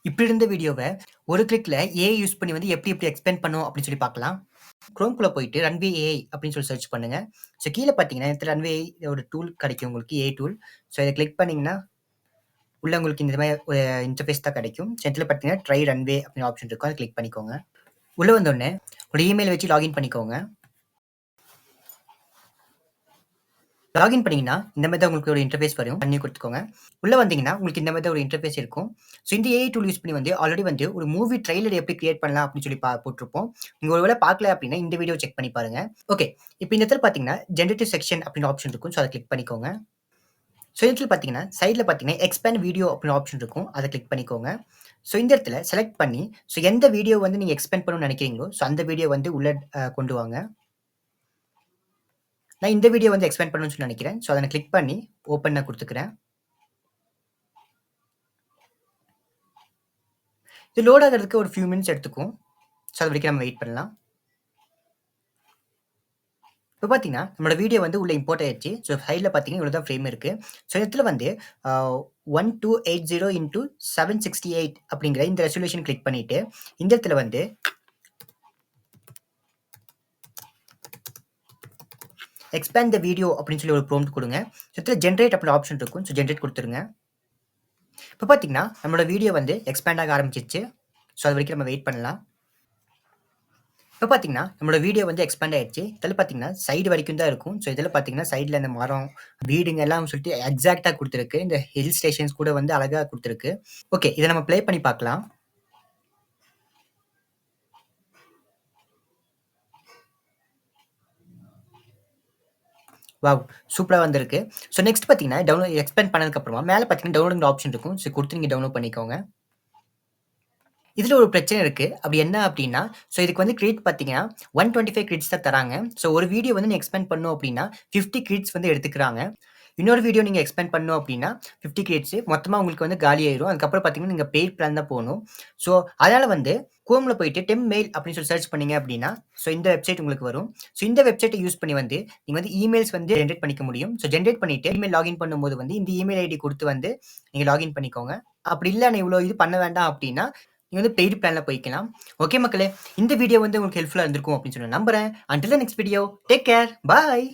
இப்படி இருந்த வீடியோவ ஒரு கிளிக்ல ஏஐ யூஸ் பண்ணி வந்து எப்படி எக்ஸ்பிளைன் பண்ணும் அப்படின்னு சொல்லி பார்க்கலாம். குரோம்குள்ள போயிட்டு ரன்வே ஏஐ அப்படின்னு சொல்லி சர்ச் பண்ணுங்க. ஸோ கீழ பார்த்தீங்கன்னா, இந்த ரன்வே ஒரு டூல் கிடைக்கும் உங்களுக்கு ஏஐ டூல். ஸோ இத கிளிக் பண்ணீங்கன்னா, உள்ள உங்களுக்கு இந்த மாரி ஒரு இன்டர்ஃபேஸ் தான் கிடைக்கும். சென்டர்ல பார்த்தீங்கன்னா, ட்ரை ரன்வே அப்படின்னு ஆப்ஷன் இருக்கும். அத கிளிக் பண்ணிக்கோங்க. உள்ள வந்தோனே உங்களோட இமெயில் வச்சு லாகின் பண்ணிக்கோங்க. லாகின் பண்ணீங்கன்னா, இந்த மாரி தான் உங்களுக்கு ஒரு இன்டர்ஃபேஸ் வரும். பண்ணி குடுத்துக்கோங்க. உள்ள வந்தீங்கன்னா, உங்களுக்கு இந்த மாரி தான் ஒரு இன்டர்ஃபேஸ் இருக்கும். ஸோ இந்த ஏஐ டூல் யூஸ் பண்ணி வந்து ஆல்ரெடி வந்து ஒரு மூவி ட்ரெய்லர் எப்படி கிரியேட் பண்ணலாம் அப்படின்னு சொல்லி போட்டுருப்போம். நீங்க ஒரு வேள பார்க்கல அப்படின்னா, இந்த வீடியோ செக் பண்ணி பாருங்க. ஓகே. இப்ப இந்த இடத்துல பார்த்தீங்கன்னா, ஜெனரேட்டிவ் செக்ஷன் அப்படின்னு ஆப்ஷன் இருக்கும். ஸோ அத கிளிக் பண்ணிக்கோங்க. ஸோ இந்த இடத்துல பார்த்தீங்கன்னா, சைட்ல பார்த்தீங்கன்னா, எக்ஸ்பேண்ட் வீடியோ அப்படின்னு ஆப்ஷன் இருக்கும். அத கிளிக் பண்ணிக்கோங்க. ஸோ இந்த இடத்துல செலக்ட் பண்ணி, ஸோ எந்த வீடியோ வந்து நீங்க எக்ஸ்பேண்ட் பண்ணணும்னு நினைக்கிறீங்களோ, ஸோ அந்த வீடியோ வந்து உள்ள கொண்டு வாங்க. நான் இந்த வீடியோ வந்து எக்ஸ்பேண்ட் பண்ணணும்னு சொல்லி நினைக்கிறேன். ஸோ அத நான் கிளிக் பண்ணி ஓப்பன் நான் குடுத்துக்கிறேன். இது லோட் ஆகுறதுக்கு ஒரு ஃபியூ மினிட்ஸ் எடுத்துக்கும். ஸோ அது வரைக்கும் நம்ம வெயிட் பண்ணலாம். இப்ப பார்த்தீங்கன்னா, நம்மளோட வீடியோ வந்து உள்ள இம்போர்ட் ஆயிருச்சு. ஸோ சைட்ல பார்த்தீங்கன்னா, இவ்வளோ தான் ஃப்ரேம் இருக்கு. ஸோ இந்த இடத்துல வந்து அ 1280 இன்டூ 768 அப்படிங்கிற இந்த ரெசல்யூஷன் கிளிக் பண்ணிட்டு, இந்த இடத்துல வந்து எக்ஸ்பேண்ட் த வீடியோ அப்படின்னு சொல்லி ஒரு ப்ராம்ப்ட் குடுங்க. ஸோ இடத்துல ஜெனரேட் அப்படின்னு ஆப்ஷன் இருக்கும். ஸோ ஜெனரேட் குடுத்துருங்க. இப்ப பார்த்தீங்கன்னா, நம்மளோட வீடியோ வந்து எக்ஸ்பேண்ட் ஆக ஆரம்பிச்சிருச்சு. ஸோ அது வரைக்கும் நம்ம வெயிட் பண்ணலாம். இப்ப பார்த்தீங்கன்னா, நம்மளோட வீடியோ வந்து எக்ஸ்பேண்ட் ஆயிருச்சு. இதில பார்த்தீங்கன்னா, சைடு வரைக்கும் தான் இருக்கும். ஸோ இதில பார்த்தீங்கன்னா, சைட்ல இந்த மரம், வீடுங்க எல்லாம் சொல்லிட்டு எக்ஸாக்ட்டா குடுத்துருக்கு. இந்த ஹில் ஸ்டேஷன்ஸ் கூட வந்து அழகா குடுத்துருக்கு. ஓகே. இத நம்ம ப்ளே பண்ணி பார்க்கலாம். வாவ்! சூப்பரா வந்திருக்கு. ஸோ நெக்ஸ்ட் பார்த்தீங்கன்னா, எக்ஸ்பேண்ட் பண்ணதுக்கு அப்புறமா மேல பார்த்தீங்கன்னா, டவுன்லோட்ங்கிற ஆப்ஷன் இருக்கும். ஸோ குடுத்து நீங்க டவுன்லோட் பண்ணிக்கோங்க. இதுல ஒரு பிரச்சனை இருக்கு. அப்படி என்ன அப்படின்னா, ஸோ இதுக்கு வந்து கிரெடிட் பார்த்தீங்கன்னா, 125 கிரெடிட்ஸ் தான் தராங்க. ஸோ ஒரு வீடியோ வந்து நீங்க எக்ஸ்பேண்ட் பண்ணணும் அப்படின்னா, 50 கிரெடிட்ஸ் வந்து எடுத்துக்கிறாங்க. இன்னொரு வீடியோ நீங்க எக்ஸ்பேண்ட் பண்ணணும் அப்படின்னா, 50 கிரெடிட்ஸ் மொத்தமா உங்களுக்கு வந்து காலியாயிரும். அதுக்கப்புறம் பார்த்தீங்கன்னா, நீங்க பெய்ட் பிளான் தான் போணும். ஸோ அதனால வந்து குரோம்ல போயிட்டு மெயில் அப்படின்னு சொல்லி சர்ச் பண்ணீங்க அப்படின்னா, ஸோ இந்த வெப்சைட் உங்களுக்கு வரும். ஸோ இந்த வெப்சைட்ட யூஸ் பண்ணி வந்து நீங்க வந்து இமெயில்ஸ் வந்து ஜெனரேட் பண்ணிக்க முடியும். ஸோ ஜெனரேட் பண்ணிட்டு இமெயில் லாகின் பண்ணும்போது வந்து இந்த இமெயில் ஐடி குடுத்து வந்து நீங்க லாகின் பண்ணிக்கோங்க. அப்படி இல்ல நான் இவ்வளோ இது பண்ண வேண்டாம் அப்படின்னா, நீங்க வந்து பெய்ட் பிளான்ல போய்க்கலாம். ஓகே மக்களே! இந்த வீடியோ வந்து உங்களுக்கு ஹெல்ப்ஃபுல்லா இருந்திருக்கும் அப்படின்னு சொல்லி நம்புறேன். Until the next video. Take care. Bye.